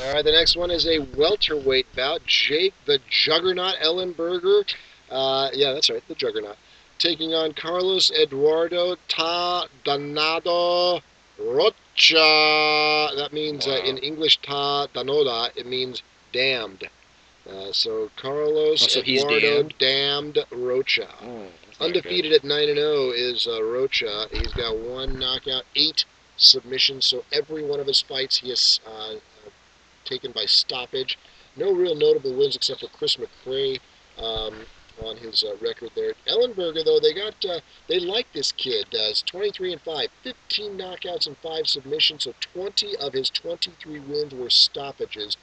All right, the next one is a welterweight bout. Jake the Juggernaut Ellenberger. Yeah, that's right, the Juggernaut. Taking on Carlos Eduardo Ta Danado Rocha. That means, in Wow. English, Ta Danoda, it means damned. So Carlos Oh, so he's Eduardo damned? Damned Rocha. That's not good. Undefeated at 9-0 is Rocha. He's got one knockout, 8 submissions. So every one of his fights he has taken by stoppage. No real notable wins except for Chris McCray on his record there. Ellenberger, though, they like this kid. He's 23-5, 15 knockouts and 5 submissions. So 20 of his 23 wins were stoppages,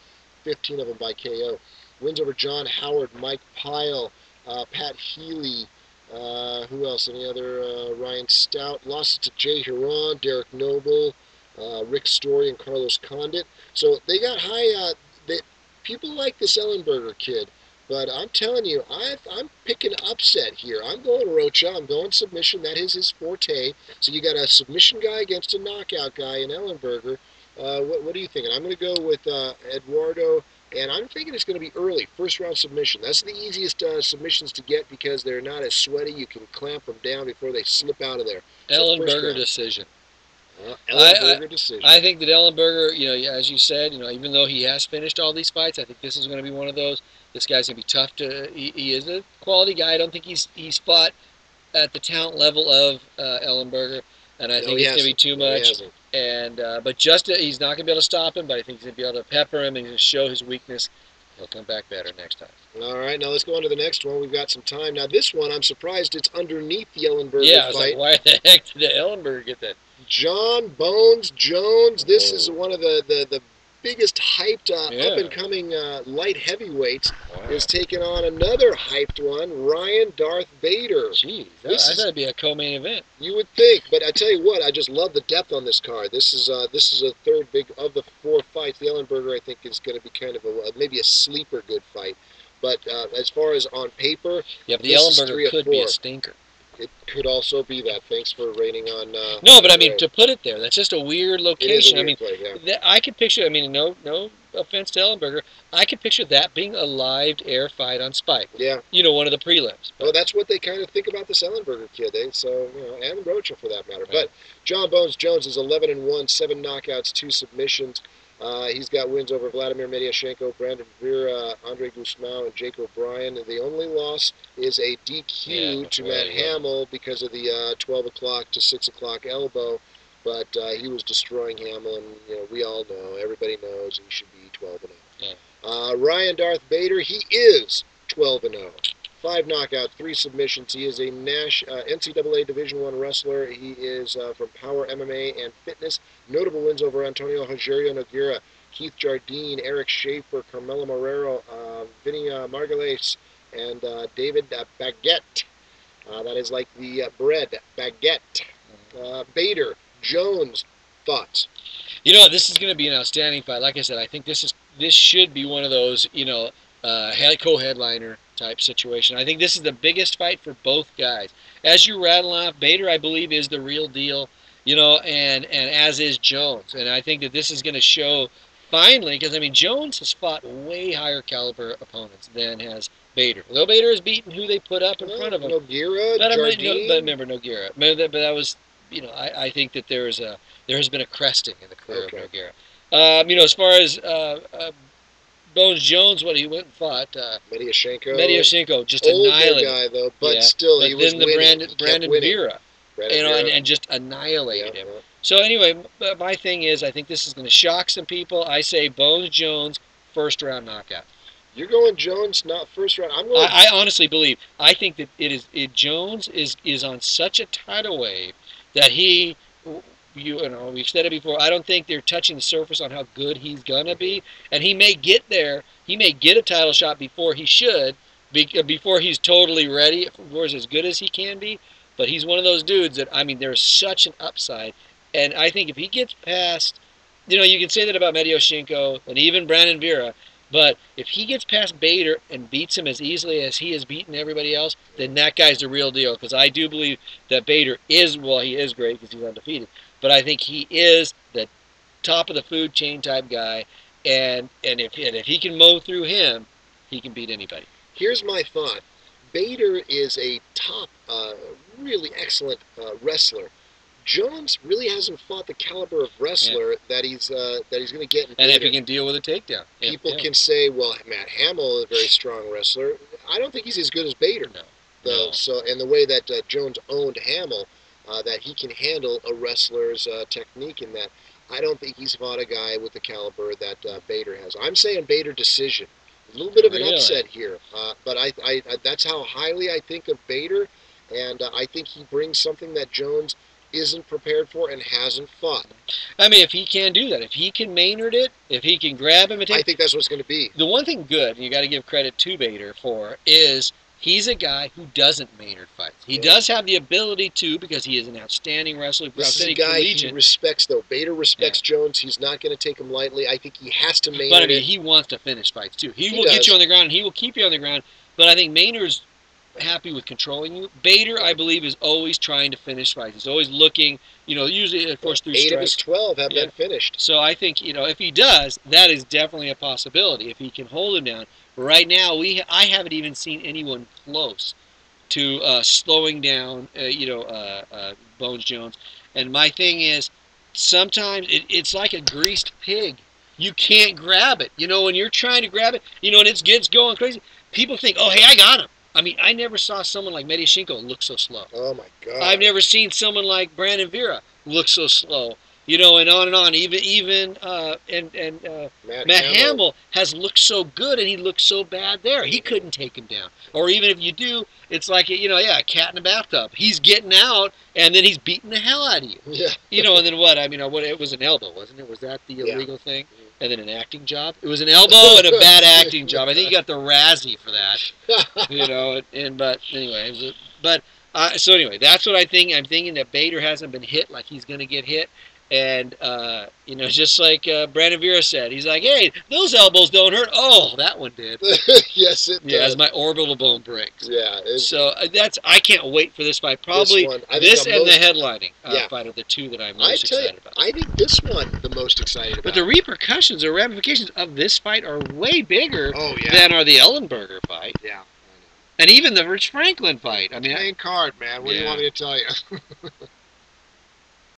15 of them by KO. Wins over John Howard, Mike Pyle, Pat Healy. Who else? Any other? Ryan Stout. Lost it to Jay Huron, Derek Noble, Rick Story, and Carlos Condit. So they got high. People like this Ellenberger kid, but I'm telling you, I'm picking upset here. I'm going Rocha. I'm going submission. That is his forte. So you got a submission guy against a knockout guy in Ellenberger. What are you thinking? I'm going to go with Eduardo, and I'm thinking it's going to be early, first round submission. That's the easiest submissions to get because they're not as sweaty. You can clamp them down before they slip out of there. So first Ellenberger round, decision. I, Ellenberger decision. I think that Ellenberger, as you said, even though he has finished all these fights, I think this is going to be one of those. This guy's going to be tough to. He is a quality guy. I don't think he's fought at the talent level of Ellenberger, and I No, think he it's going to be hasn't. too No, he much. hasn't. And but just he's not going to be able to stop him, but I think he's going to be able to pepper him and he's going to show his weakness. He'll come back better next time. All right, now let's go on to the next one. We've got some time. Now, this one, I'm surprised it's underneath the Ellenberger Yeah, I was like, fight. why the heck did Ellenberger get that? John Bones Jones. This is Whoa. one of the biggest hyped Yeah. up and coming light heavyweights. Wow. Is taking on another hyped one, Ryan Darth Bader. Jeez, I This thought is it'd be a co-main event. You would think, but I tell you what, I just love the depth on this card. This is a third big of the 4 fights. The Ellenberger, I think, is going to be kind of maybe a sleeper good fight. But as far as on paper, Yeah, but the this is Ellenberger 3 of could 4. be a stinker. It could also be that. Thanks for rating on. No, but I mean Ray. to put it there, that's just a weird It is a location. I weird mean, play, yeah. I could picture. I mean, no offense to Ellenberger, I could picture that being a live air fight on Spike. Yeah. One of the prelims. Well, that's what they kind of think about this Ellenberger kid. So and Rocha for that matter. But John Bones Jones is 11-1, 7 knockouts, 2 submissions. He's got wins over Vladimir Mediashenko, Brandon Vera, Andre Guzmão, and Jake O'Brien. The only loss is a DQ to Matt Hamill because of the 12 o'clock to 6 o'clock elbow. But he was destroying Hamill, and we all know, everybody knows he should be 12-0. Yeah. Ryan Darth Bader, he is 12-0. 5 knockouts, 3 submissions. He is a NCAA Division I wrestler. He is from Power MMA and Fitness. Notable wins over Antonio Rogerio Nogueira, Keith Jardine, Eric Schaefer, Carmelo Marrero, Vinny Margulies, and David Baguette. That is like the bread, baguette. Bader, Jones, thoughts? This is going to be an outstanding fight. Like I said, I think this should be one of those co-headliner type situation. I think this is the biggest fight for both guys. As you rattle off, Bader, I believe, is the real deal, and as is Jones. And I think that this is going to show finally, because, Jones has fought way higher caliber opponents than has Bader. Though Bader has beaten who they put up in front of him. Nogueira, Jardine. But remember Nogueira. But that was, I think that there has been a cresting in the career of Nogueira. As far as Bones Jones, what he went and fought. Mediashenko. Just older annihilated. guy though, but still but he was winning. Then the Brandon Vera, and just annihilated him. Yeah. So anyway, my thing is, I think this is going to shock some people. I say Bones Jones, first round knockout. You're going Jones, not first round. I'm going. I honestly believe. I think that Jones is on such a tidal wave that he. We've said it before. I don't think they're touching the surface on how good he's gonna be, and he may get there. He may get a title shot before he should, before he's totally ready, before he's as good as he can be. But he's one of those dudes that there's such an upside, and I think if he gets past, you can say that about Mediashenko and even Brandon Vera, but if he gets past Bader and beats him as easily as he has beaten everybody else, then that guy's the real deal. Because I do believe that Bader he is great because he's undefeated. But I think he is the top of the food chain type guy, and if he can mow through him, he can beat anybody. Here's my thought. Bader is a top, really excellent wrestler. Jones really hasn't fought the caliber of wrestler that he's going to get in And if Bader. he can deal with a takedown, People can say, well, Matt Hamill is a very strong wrestler. I don't think he's as good as Bader, No. though. No. So, and the way that Jones owned Hamill, that he can handle a wrestler's technique in that, I don't think he's fought a guy with the caliber that Bader has. I'm saying Bader decision. A little bit of an Really? upset here, but I that's how highly I think of Bader, and I think he brings something that Jones isn't prepared for and hasn't fought. I mean, if he can do that, if he can Maynard it, if he can grab him and I take. think that's what's going to be. The one thing good, and you got to give credit to Bader for, is he's a guy who doesn't Maynard fights. He does have the ability to, because he is an outstanding wrestler. This is a outstanding guy he collegiate. respects, though. Bader respects Jones. He's not going to take him lightly. I think he has to Maynard But I mean, it. he wants to finish fights too. He will does. get you on the ground. And he will keep you on the ground. But I think Maynard's happy with controlling you. Bader, I believe, is always trying to finish fights. He's always looking. Usually, of course, through 8 of his strikes. 12 have been finished. So I think if he does, that is definitely a possibility. If he can hold him down. Right now, I haven't even seen anyone close to slowing down. Bones Jones. And my thing is, sometimes it's like a greased pig. You can't grab it. When you're trying to grab it, and it gets going crazy. People think, oh, hey, I got him. I mean, I never saw someone like Mediashenko look so slow. Oh, my God. I've never seen someone like Brandon Vera look so slow. And on and on. Even Matt Hamill has looked so good, and he looked so bad there. He couldn't take him down. Or even if you do, it's like a cat in a bathtub. He's getting out, and then he's beating the hell out of you. Yeah. And then what? I mean, it was an elbow, wasn't it? Was that the illegal thing? And then an acting job. It was an elbow and a bad acting job. I think he got the Razzie for that. But anyway, so anyway, that's what I think. I'm thinking that Bader hasn't been hit like he's going to get hit. And, just like Brandon Vera said, he's like, hey, those elbows don't hurt. Oh, that one did. Yes, it does. Yeah, as my orbital bone breaks. Yeah. So I can't wait for this fight. Probably this and the headlining fight are the two that I'm most excited about. I think this one the most excited about. But the repercussions or ramifications of this fight are way bigger Oh, yeah. than are the Ellenberger fight. Yeah. And even the Rich Franklin fight. I mean, Main card, man. What do you Yeah. want me to tell you?